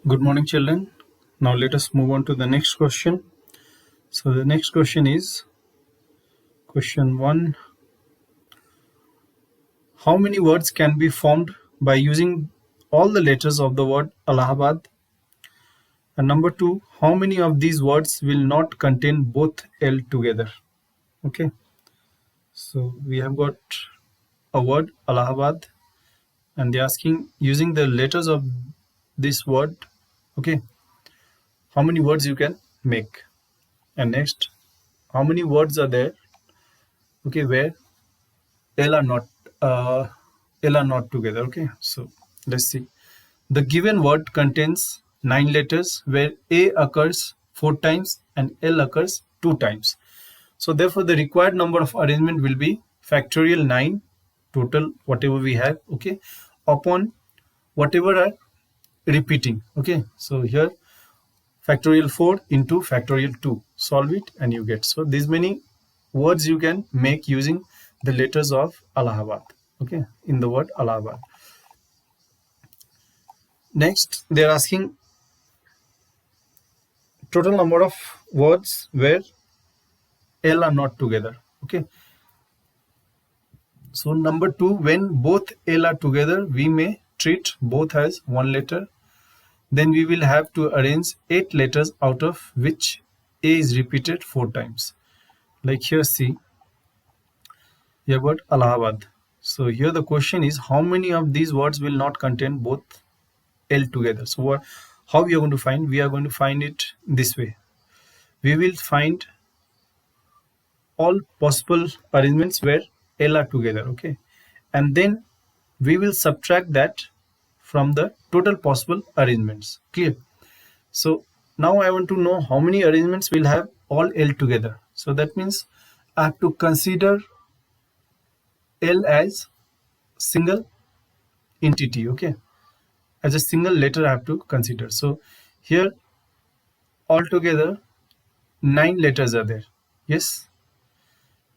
Good morning, children. Now let us move on to the next question. So the next question is question 1. How many words can be formed by using all the letters of the word Allahabad? And number 2, how many of these words will not contain both L together? Okay. So we have got a word Allahabad and they're asking using the letters of this word, okay, how many words you can make. And next, how many words are there, okay, where L are not uh, L are not together. Okay, so let's see. The given word contains 9 letters where A occurs 4 times and L occurs 2 times. So therefore the required number of arrangement will be factorial 9 total whatever we have, okay, upon whatever are repeating. Okay, so here factorial 4 into factorial 2, solve it and you get. So these many words you can make using the letters of Allahabad, okay, in the word Allahabad. Next they are asking total number of words where L are not together, okay. So number 2, when both L are together we may treat both as one letter. Then we will have to arrange 8 letters out of which A is repeated 4 times. Like here, see, you have got Allahabad. So here the question is how many of these words will not contain both L together. So how we are going to find? We are going to find it this way. We will find all possible arrangements where L are together, okay, and then we will subtract that from the total possible arrangements. Clear? So now I want to know how many arrangements will have all L together. So that means I have to consider L as single entity, okay, as a single letter I have to consider. So here altogether 9 letters are there. Yes.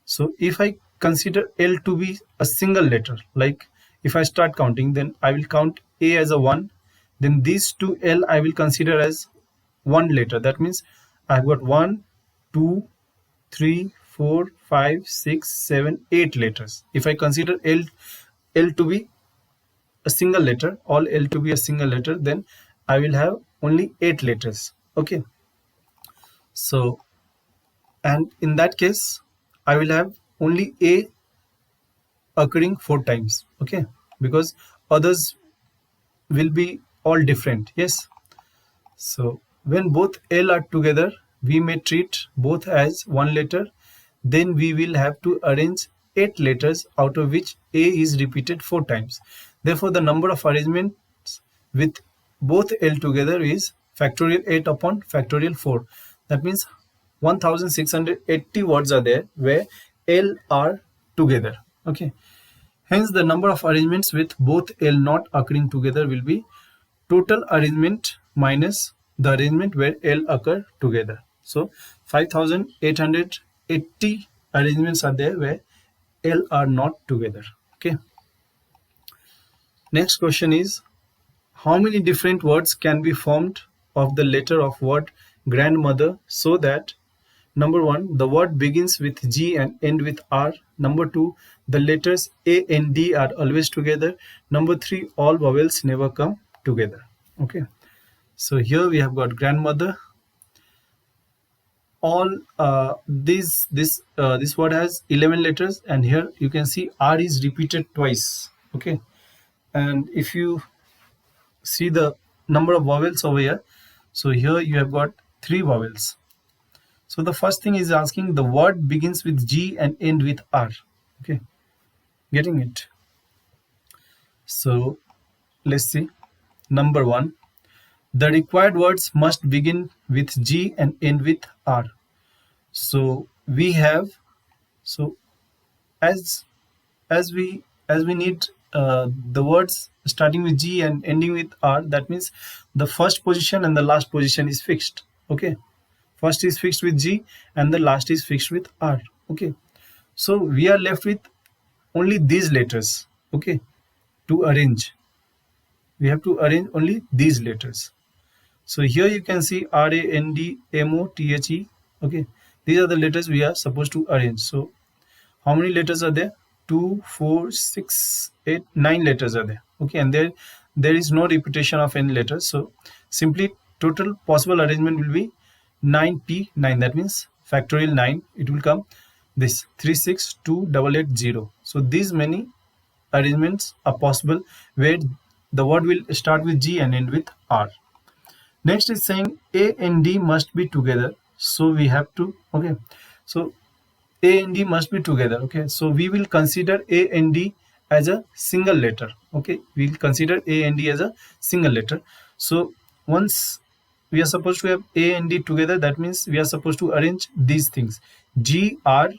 So if I consider L to be a single letter, like if I start counting, then I will count A as a 1, then these two L I will consider as one letter. That means I've got 1, 2, 3, 4, 5, 6, 7, 8 letters. If I consider L to be a single letter, all L to be a single letter, then I will have only 8 letters. Okay. So, and in that case, I will have only A occurring 4 times. Okay. Because others will be all different. Yes. So when both L are together, we may treat both as one letter. Then we will have to arrange 8 letters out of which A is repeated 4 times. Therefore, the number of arrangements with both L together is factorial 8 upon factorial 4. That means 1680 words are there where L are together. Okay. Hence, the number of arrangements with both L not occurring together will be total arrangement minus the arrangement where L occur together. So 5880 arrangements are there where L are not together. Okay. Next question is how many different words can be formed of the letter of word grandmother so that number 1, the word begins with G and end with R. Number 2, the letters A and D are always together. Number 3, all vowels never come together. Okay. So here we have got grandmother. All this word has 11 letters, and here you can see R is repeated twice. Okay. And if you see the number of vowels over here, so here you have got 3 vowels. So the first thing is asking the word begins with G and end with R. Okay, getting it? So let's see. Number 1, the required words must begin with G and end with R. So we have, so as we need the words starting with G and ending with R, that means the first position and the last position is fixed. Okay. First is fixed with G and the last is fixed with R. Okay. So we are left with only these letters. Okay. To arrange. We have to arrange only these letters. So here you can see R, A, N, D, M, O, T, H, E. Okay, these are the letters we are supposed to arrange. So how many letters are there? 2, 4, 6, 8, 9 letters are there. Okay, and there is no repetition of any letters. So simply total possible arrangement will be 9p9. That means factorial 9. It will come this 3628880. So these many arrangements are possible where the word will start with G and end with R. Next is saying A and D must be together. So we have to, okay, so A and D must be together. Okay, so we will consider A and D as a single letter. Okay, we will consider A and D as a single letter. So once we are supposed to have A and D together, that means we are supposed to arrange these things: G, R,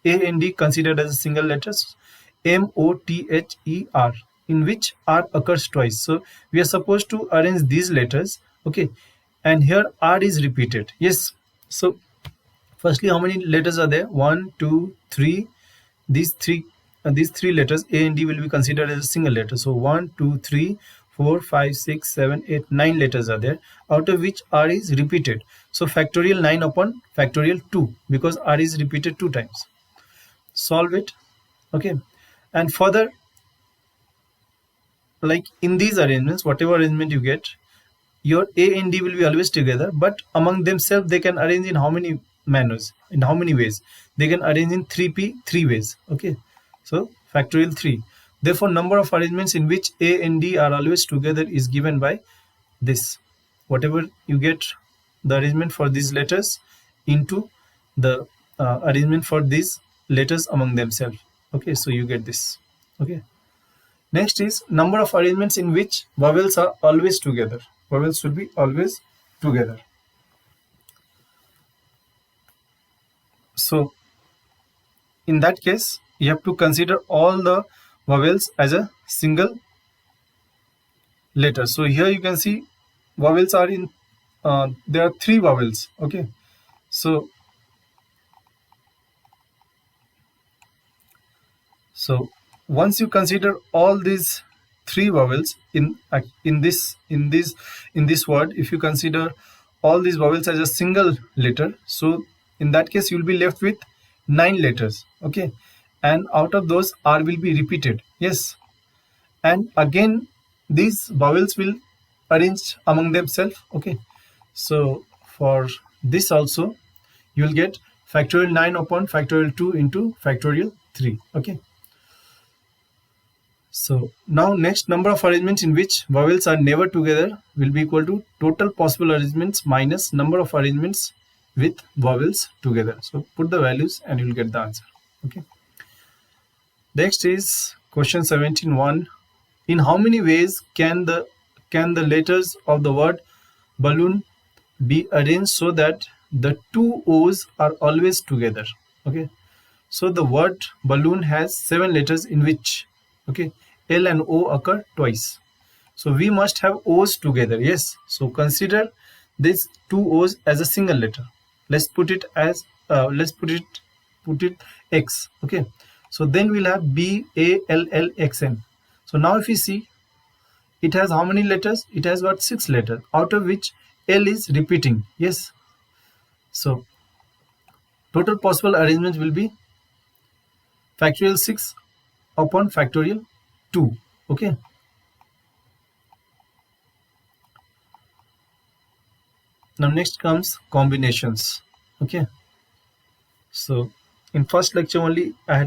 A and D considered as a single letters, M, O, T, H, E, R, in which R occurs twice. So we are supposed to arrange these letters. Okay, and here R is repeated. Yes, so firstly, how many letters are there? 1, 2, 3. These three letters A and D will be considered as a single letter. So 1, 2, 3, 4, 5, 6, 7, 8, 9 letters are there, out of which R is repeated. So factorial 9 upon factorial 2, because R is repeated 2 times. Solve it. Okay, and further, like in these arrangements, whatever arrangement you get, your A and D will be always together, but among themselves they can arrange in how many manners, in how many ways? They can arrange in 3p, 3 ways. Okay, so factorial 3. Therefore, number of arrangements in which A and D are always together is given by this. Whatever you get the arrangement for these letters into the arrangement for these letters among themselves. Okay, so you get this. Okay. Next is number of arrangements in which vowels are always together. Vowels should be always together. So in that case, you have to consider all the vowels as a single letter. So here you can see vowels are in, there are 3 vowels. Okay, so once you consider all these 3 vowels in this word, if you consider all these vowels as a single letter, so in that case you will be left with 9 letters. Okay, and out of those R will be repeated. Yes, and again these vowels will arrange among themselves. Okay, so for this also you will get factorial 9 upon factorial 2 into factorial 3. Okay, so now next, number of arrangements in which vowels are never together will be equal to total possible arrangements minus number of arrangements with vowels together. So put the values and you will get the answer. Okay. Next is question 17.1. In how many ways can the letters of the word balloon be arranged so that the 2 O's are always together? Okay. So the word balloon has 7 letters in which, okay, L and O occur twice. So we must have O's together. Yes. So consider these 2 O's as a single letter. Let's put it as put it X. Okay. So then we'll have B A L L X N. So now if you see, it has how many letters? It has got 6 letters, out of which L is repeating. Yes. So total possible arrangement will be factorial 6 upon factorial 2. Okay. Now next comes combinations. Okay. So in first lecture only I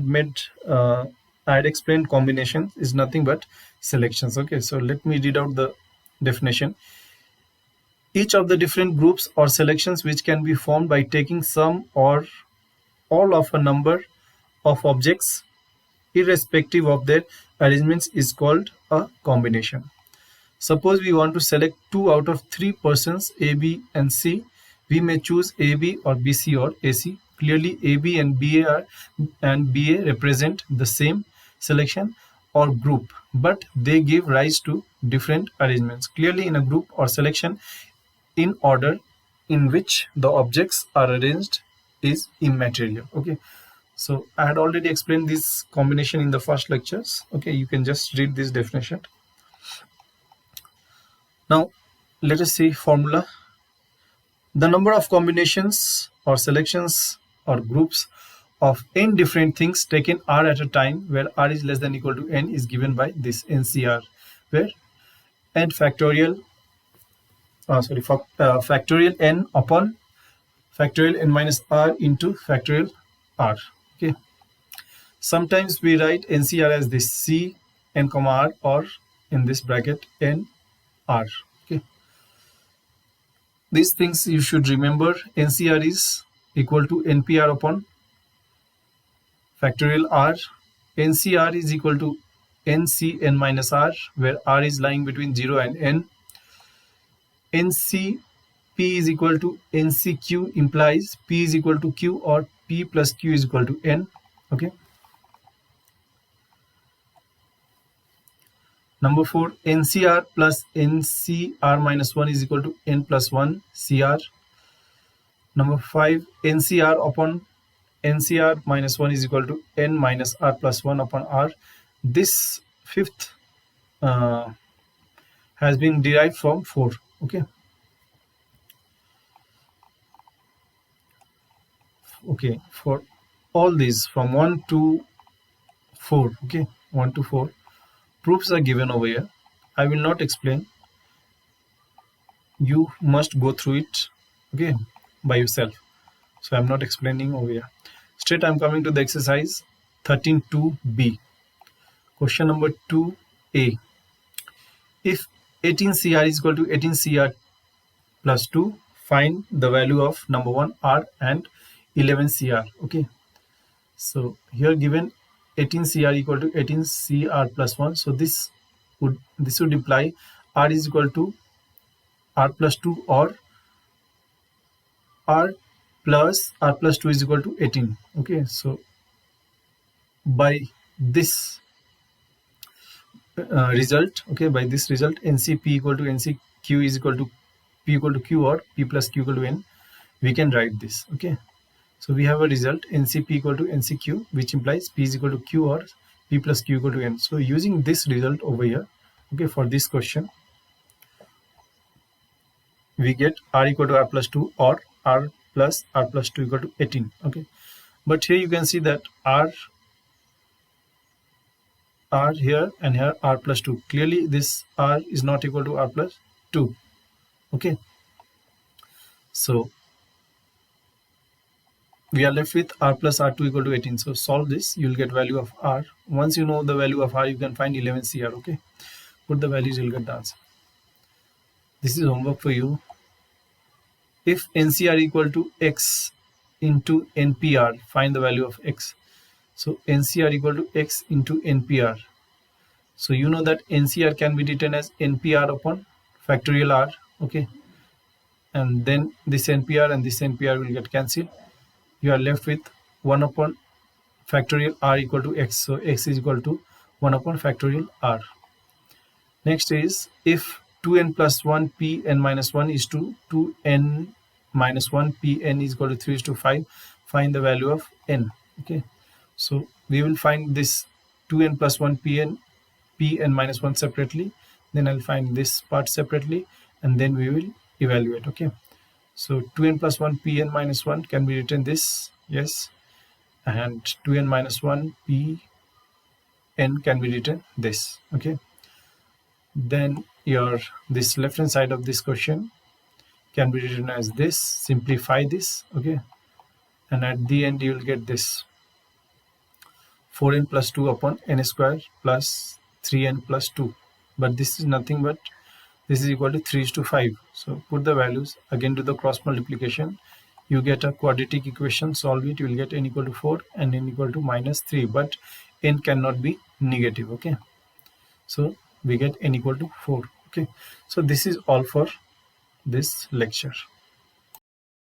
had explained combination is nothing but selections. Okay. So let me read out the definition. Each of the different groups or selections which can be formed by taking some or all of a number of objects irrespective of their arrangements is called a combination. Suppose we want to select 2 out of 3 persons, A, B and C. We may choose AB or BC or AC. Clearly AB and BA represent the same selection or group, but they give rise to different arrangements. Clearly in a group or selection, in order in which the objects are arranged is immaterial. Okay. So I had already explained this combination in the first lectures. Okay, you can just read this definition. Now, let us see formula. The number of combinations or selections or groups of n different things taken r at a time where r is less than equal to n is given by this NCR, where n factorial factorial n upon factorial n minus r into factorial r. Okay. Sometimes we write NCR as this C n comma r, or in this bracket n r. Okay. These things you should remember. NCR is equal to NPR upon factorial r. NCR is equal to NC n minus r, where r is lying between 0 and n. NCP is equal to NCQ, implies P is equal to Q, or P plus Q is equal to N. Okay. Number 4, NCR plus NCR minus 1 is equal to N plus 1 CR. Number 5, NCR upon NCR minus 1 is equal to N minus R plus 1 upon R. This fifth has been derived from 4. Okay. Okay, for all these from 1 to 4, okay, 1 to 4, proofs are given over here. I will not explain. You must go through it, okay, by yourself. So I'm not explaining over here. Straight I'm coming to the exercise 13.2b. Question number 2a. If 18CR is equal to 18CR plus 2, find the value of number 1 R and 11CR. Okay. So here given 18CR equal to 18CR plus 1. So this would imply R is equal to R plus 2, or R plus 2 is equal to 18. Okay. So by this result, okay, by this result, NCP equal to NCQ is equal to P equal to Q, or P plus Q equal to N, we can write this. Okay. So we have a result NCP equal to NCQ, which implies P is equal to Q, or P plus Q equal to N. So using this result over here, okay, for this question, we get R equal to R plus 2, or R plus 2 equal to 18. Okay. But here you can see that R here and here R plus 2. Clearly this R is not equal to R plus 2. Okay. So we are left with R plus R2 equal to 18. So solve this, you'll get value of R. Once you know the value of R, you can find 11CR. Okay. Put the values, you'll get the answer. This is homework for you. If NCR equal to X into NPR, find the value of X. So NCR equal to X into NPR. So you know that NCR can be written as NPR upon factorial R. Okay. And then this NPR and this NPR will get cancelled. You are left with 1 upon factorial R equal to X. So X is equal to 1 upon factorial R. Next is, if 2n plus 1 Pn minus 1 is to 2n minus 1 Pn is equal to 3 is to 5, find the value of n. Okay. So we will find this 2n plus 1 Pn minus 1 separately. Then I'll find this part separately, and then we will evaluate. Okay. So 2n plus 1 Pn minus 1 can be written this, yes, and 2n minus 1 Pn can be written this. Okay. Then this left hand side of this question can be written as this. Simplify this. Okay. And at the end you will get this 4n plus 2 upon n square plus 3n plus 2. But this is nothing but this is equal to 3 is to 5. So put the values, again do the cross multiplication. You get a quadratic equation, solve it, you will get n equal to 4 and n equal to minus 3. But n cannot be negative. Okay. So we get n equal to 4. Okay. So this is all for this lecture.